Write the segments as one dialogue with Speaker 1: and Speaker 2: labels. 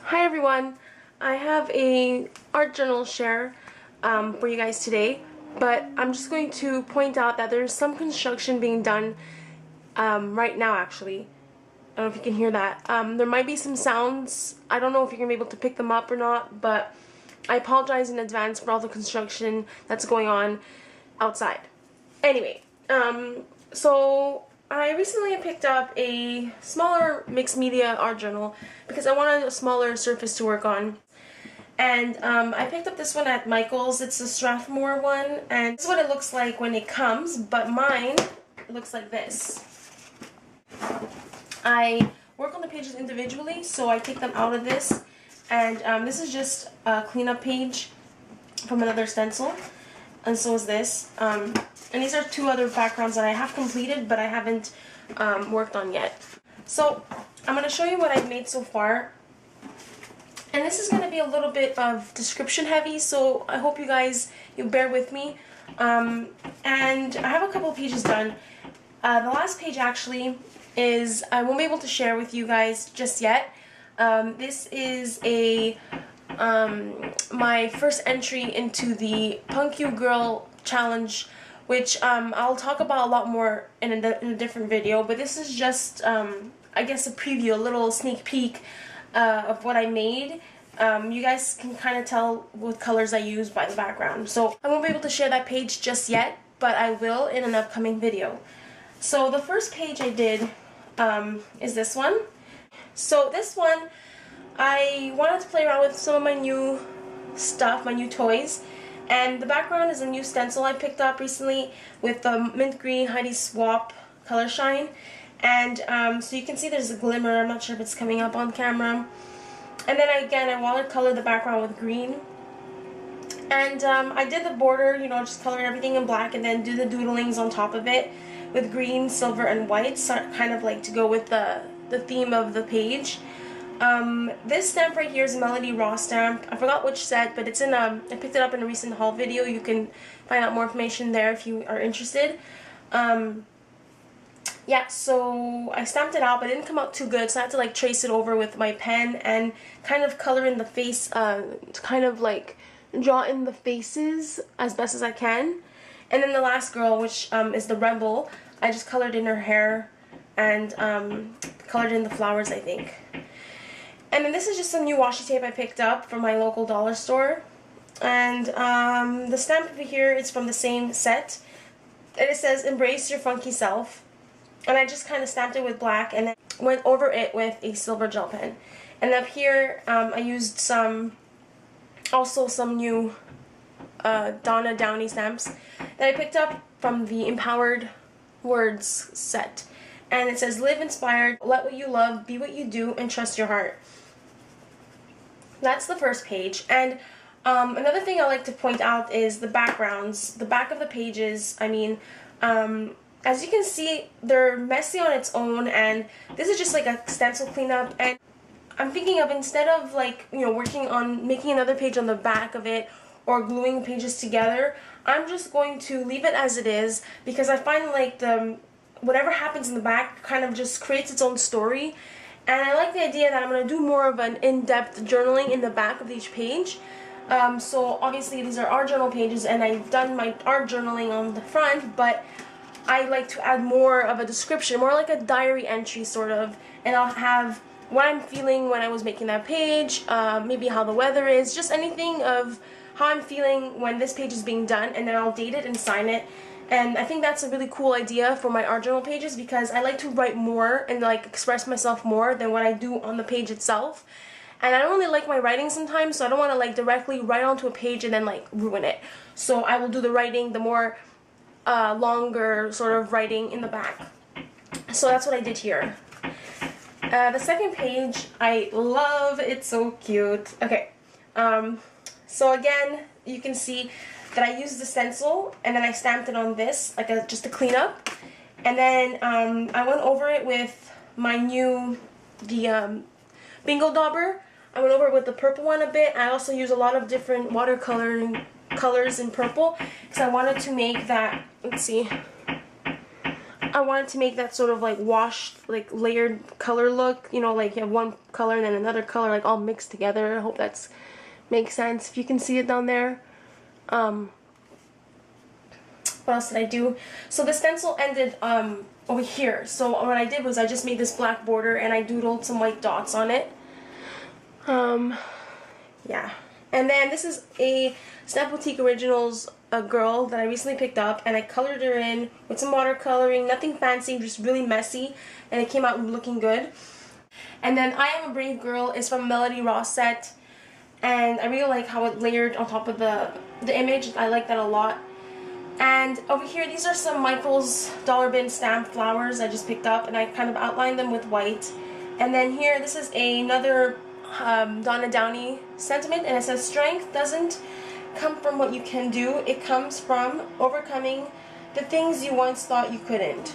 Speaker 1: Hi everyone, I have a art journal share for you guys today, but I'm just going to point out that there's some construction being done right now actually. I don't know if you can hear that. There might be some sounds. I don't know if you're going to be able to pick them up or not, but I apologize in advance for all the construction that's going on outside. Anyway, so I recently picked up a smaller mixed media art journal because I wanted a smaller surface to work on. And I picked up this one at Michael's. It's a Strathmore one, and this is what it looks like when it comes, but mine looks like this. I work on the pages individually, so I take them out of this, and this is just a cleanup page from another stencil, and so is this. And these are two other backgrounds that I have completed, but I haven't worked on yet. So I'm going to show you what I've made so far. And this is going to be a little bit of description heavy, so I hope you bear with me. And I have a couple of pages done. The last page actually is, I won't be able to share with you guys just yet. This is my first entry into the Punk You Girl challenge, which I'll talk about a lot more in a different video, but this is just, I guess, a preview, a little sneak peek of what I made. You guys can kind of tell what colors I use by the background. So I won't be able to share that page just yet, but I will in an upcoming video. So the first page I did is this one. So this one, I wanted to play around with some of my new stuff, my new toys. And the background is a new stencil I picked up recently with the mint green Heidi Swapp color shine. And so you can see there's a glimmer. I'm not sure if it's coming up on camera. And then I watercolored the background with green. And I did the border, you know, just color everything in black and then do the doodlings on top of it with green, silver, and white, so kind of like to go with the theme of the page. This stamp right here is a Melody Raw stamp. I forgot which set, but it's in I picked it up in a recent haul video. You can find out more information there if you are interested. Yeah, so I stamped it out, but it didn't come out too good, so I had to like trace it over with my pen and kind of color in the face, kind of like draw in the faces as best as I can. And then the last girl, which is the Rebel, I just colored in her hair and colored in the flowers, I think. And then this is just some new washi tape I picked up from my local dollar store. And the stamp over here is from the same set. And it says, "Embrace your funky self." And I just kind of stamped it with black and then went over it with a silver gel pen. And up here, I used also some new Donna Downey stamps that I picked up from the Empowered Words set. And it says, "Live inspired, let what you love, be what you do, and trust your heart." That's the first page. And another thing I like to point out is the backgrounds. The back of the pages, I mean, as you can see, they're messy on its own, and this is just like a stencil cleanup. And I'm thinking of, instead of like, you know, working on making another page on the back of it or gluing pages together, I'm just going to leave it as it is, because I find like whatever happens in the back kind of just creates its own story. And I like the idea that I'm going to do more of an in-depth journaling in the back of each page. So obviously these are art journal pages, and I've done my art journaling on the front, but I like to add more of a description, more like a diary entry sort of, and I'll have what I'm feeling when I was making that page, maybe how the weather is, just anything of how I'm feeling when this page is being done, and then I'll date it and sign it. And I think that's a really cool idea for my art journal pages, because I like to write more and like express myself more than what I do on the page itself. And I don't really like my writing sometimes, so I don't want to like directly write onto a page and then like ruin it. So I will do the writing, the more longer sort of writing in the back. So that's what I did here. The second page, I love, it's so cute. Okay, so again, you can see that I used the stencil and then I stamped it on this, like just a cleanup. And then I went over it with my new, Bingo Dauber. I went over it with the purple one a bit. I also use a lot of different watercolor colors in purple because I wanted to make that, let's see, I wanted to make that sort of like washed, like layered color look, you know, like you have one color and then another color like all mixed together. I hope that's makes sense. If you can see it down there. What else did I do? So the stencil ended over here. So what I did was I just made this black border and I doodled some white dots on it. Yeah. And then this is a Snap Boutique Originals girl that I recently picked up, and I colored her in with some watercoloring, nothing fancy, just really messy, and it came out looking good. And then I Am a Brave Girl is from Melody Ross set, and I really like how it layered on top of the image. I like that a lot. And over here, these are some Michael's Dollar Bin stamp flowers I just picked up, and I kind of outlined them with white. And then here, this is another Donna Downey sentiment, and it says, strength doesn't come from what you can do, it comes from overcoming the things you once thought you couldn't.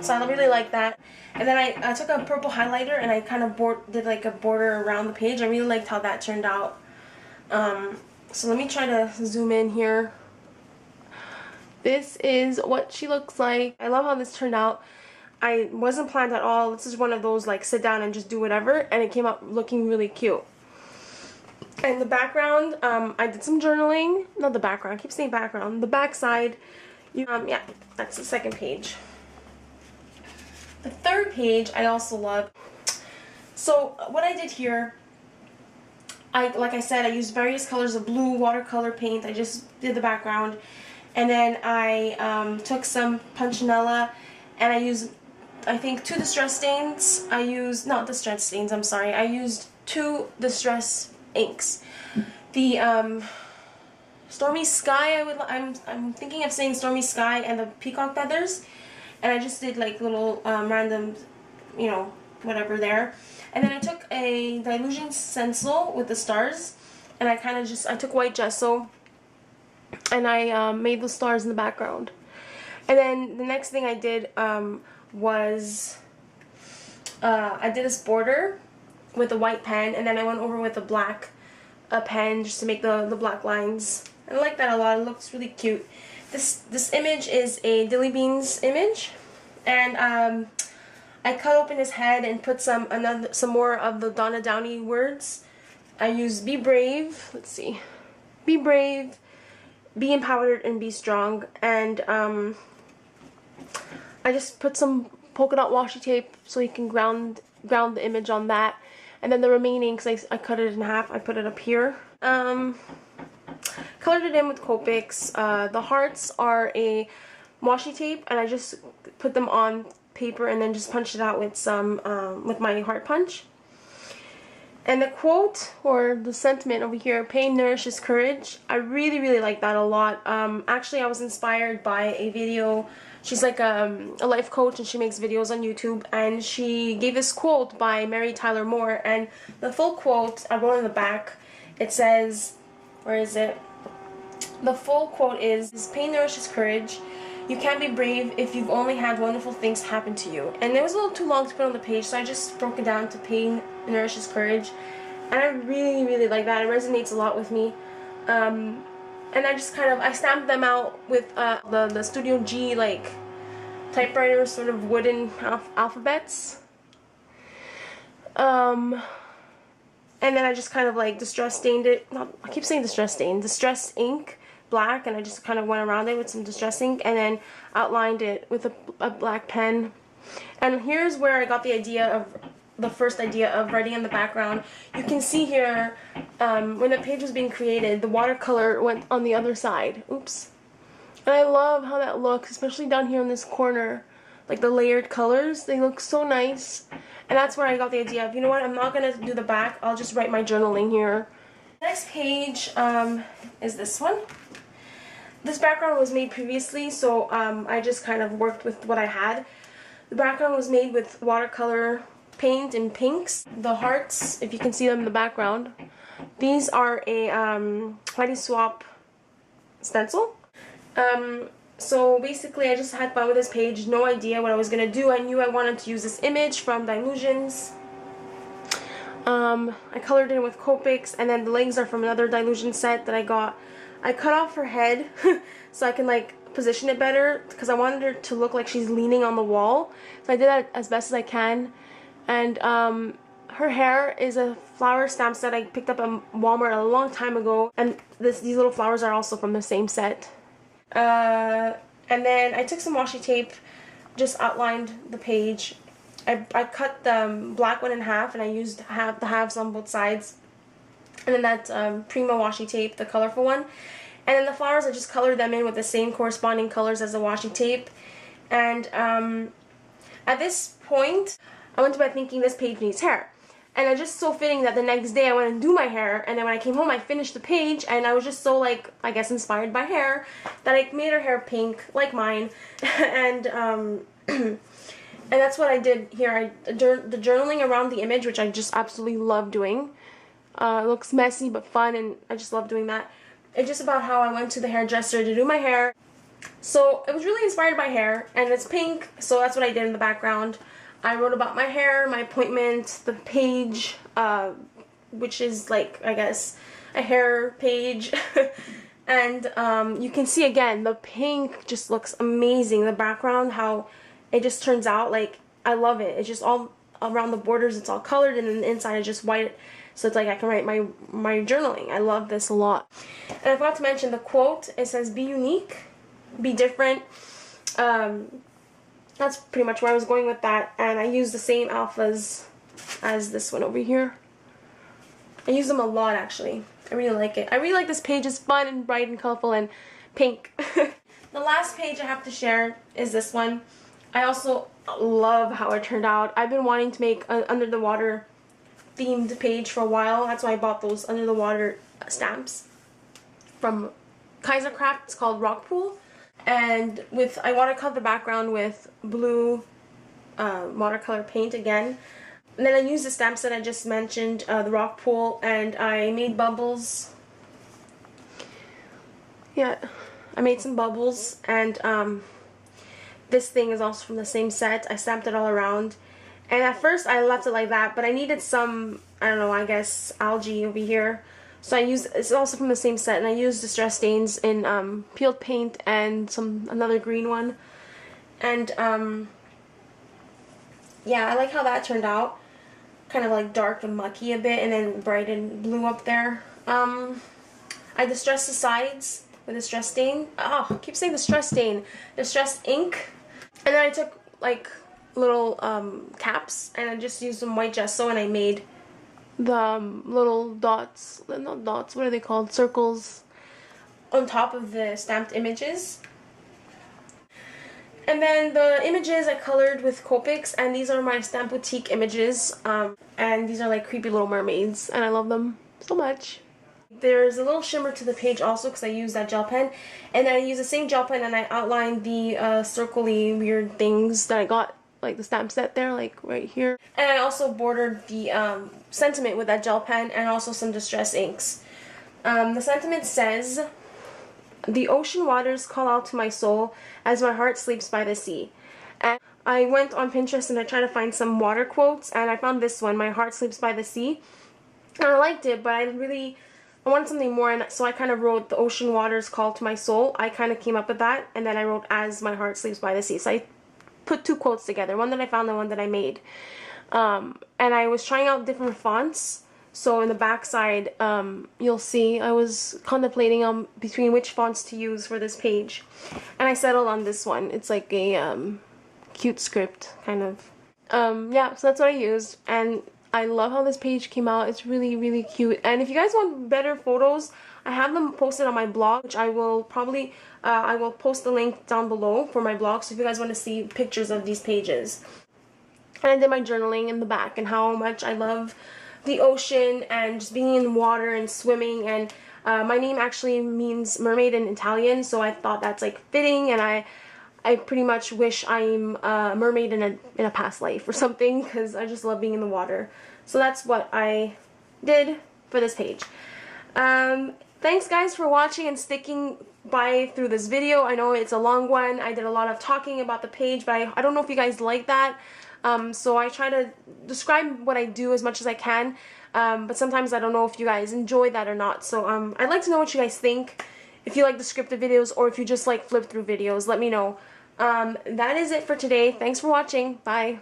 Speaker 1: So I really like that. And then I took a purple highlighter and I kind of did like a border around the page. I really liked how that turned out. So let me try to zoom in here. This is what she looks like. I love how this turned out. I wasn't planned at all. This is one of those like sit down and just do whatever, and it came out looking really cute. And the background, I did some journaling. Not the background, I keep saying background. The back side, yeah, that's the second page. The third page I also love. So what I did here, like I said, I used various colors of blue watercolor paint. I just did the background. And then I took some Punchinella and I used, I think, 2 distress stains. I used two distress inks. The Stormy Sky, I'm thinking of saying Stormy Sky, and the Peacock Feathers. And I just did like little random, you know, whatever there. And then I took a Dylusion stencil with the stars, and I took white gesso and I made the stars in the background. And then the next thing I did was I did this border with a white pen, and then I went over with a black pen just to make the black lines. I like that a lot. It looks really cute. This image is a Dilly Beans image, and I cut open his head and put some more of the Donna Downey words. I used be brave. Let's see, be brave, be empowered, and be strong. And I just put some polka dot washi tape so you can ground the image on that. And then the remaining, because I cut it in half, I put it up here. Colored it in with Copics. The hearts are a washi tape, and I just put them on paper and then just punched it out with some with my heart punch. And the quote, or the sentiment over here, pain nourishes courage. I really, really like that a lot. Actually, I was inspired by a video. She's like a life coach, and she makes videos on YouTube, and she gave this quote by Mary Tyler Moore, and the full quote, I wrote in the back. It says, where is it? The full quote is, pain nourishes courage. You can be brave if you've only had wonderful things happen to you. And it was a little too long to put on the page, so I just broke it down to pain nourishes courage. And I really, really like that. It resonates a lot with me. And I just I stamped them out with the Studio G like typewriter, sort of wooden alphabets. And then I just like distress stained it. I keep saying distress stain. Distress ink, black, and I just went around it with some distress ink, and then outlined it with a black pen. And here's where I got the first idea of writing in the background. You can see here, when the page was being created, the watercolor went on the other side. Oops. And I love how that looks, especially down here in this corner. Like the layered colors, they look so nice. And that's where I got the idea of, you know what, I'm not going to do the back, I'll just write my journaling here. Next page is this one. This background was made previously, so I just worked with what I had. The background was made with watercolor paint in pinks. The hearts, if you can see them in the background, these are a Heidi Swapp stencil. So basically I just had fun with this page, no idea what I was going to do. I knew I wanted to use this image from Dylusions. I colored in with Copics, and then the legs are from another Dylusion set that I got. I cut off her head so I can position it better because I wanted her to look like she's leaning on the wall. So I did that as best as I can. And her hair is a flower stamp set I picked up at Walmart a long time ago. And these little flowers are also from the same set. And then I took some washi tape, just outlined the page. I cut the black one in half, and I used the halves on both sides. And then that Prima washi tape, the colorful one. And then the flowers, I just colored them in with the same corresponding colors as the washi tape. And at this point, I went to bed thinking this page needs hair. And it's just so fitting that the next day I went and do my hair, and then when I came home I finished the page, and I was just so, like, I guess inspired by hair, that I made her hair pink, like mine. And and that's what I did here. The journaling around the image, which I just absolutely love doing. It looks messy but fun, and I just love doing that. It's just about how I went to the hairdresser to do my hair. So it was really inspired by hair, and it's pink, so that's what I did in the background. I wrote about my hair, my appointment, the page, which is like, I guess, a hair page. And you can see again, the pink just looks amazing. The background, how it just turns out, like, I love it. It's just all around the borders, it's all colored, and then the inside is just white. So it's like I can write my journaling. I love this a lot. And I forgot to mention the quote. It says, "Be unique, be different." That's pretty much where I was going with that. And I used the same alphas as this one over here. I use them a lot, actually. I really like it. I really like this page. It's fun and bright and colorful and pink. The last page I have to share is this one. I also love how it turned out. I've been wanting to make an under the water themed page for a while. That's why I bought those under the water stamps from Kaiser Craft. It's called Rock Pool. And I watercolored the background with blue watercolor paint again. And then I used the stamps that I just mentioned, the Rock Pool, and I made bubbles. Yeah, I made some bubbles, and this thing is also from the same set. I stamped it all around. And at first I left it like that, but I needed some, I don't know, I guess algae over here. So I used, it's also from the same set, and I used distress stains in peeled paint and another green one. And yeah, I like how that turned out. Kind of like dark and mucky a bit, and then bright and blue up there. I distressed the sides with distress stain. Oh, I keep saying distress stain. Distress ink. And then I took like little caps, and I just used some white gesso, and I made the little dots, not dots, what are they called? Circles on top of the stamped images. And then the images I colored with Copics, and these are my Stamp Boutique images. And these are like creepy little mermaids, and I love them so much. There's a little shimmer to the page also because I used that gel pen. And I used the same gel pen, and I outlined the circle-y weird things that I got, like the stamp set there, like right here. And I also bordered the sentiment with that gel pen, and also some distress inks. The sentiment says, "The ocean waters call out to my soul as my heart sleeps by the sea." And I went on Pinterest and I tried to find some water quotes, and I found this one, "My heart sleeps by the sea." And I liked it, but I wanted something more, and so I kind of wrote, "The ocean waters call to my soul." I kind of came up with that, and then I wrote, "As my heart sleeps by the sea." So I put two quotes together, one that I found and one that I made. And I was trying out different fonts. So in the back side, you'll see I was contemplating between which fonts to use for this page. And I settled on this one. It's like a cute script, kind of. Yeah, so that's what I used. And I love how this page came out. It's really, really cute. And if you guys want better photos, I have them posted on my blog, which I will probably, I will post the link down below for my blog, so if you guys want to see pictures of these pages. And I did my journaling in the back, and how much I love the ocean and just being in water and swimming. And my name actually means mermaid in Italian, so I thought that's like fitting, and I pretty much wish I'm a mermaid in a past life or something, because I just love being in the water. So that's what I did for this page. Thanks guys for watching and sticking by through this video. I know it's a long one. I did a lot of talking about the page, but I don't know if you guys like that. So I try to describe what I do as much as I can, but sometimes I don't know if you guys enjoy that or not. So I'd like to know what you guys think. if you like the scripted videos or if you just like flip through videos. Let me know. That is it for today. Thanks for watching. Bye.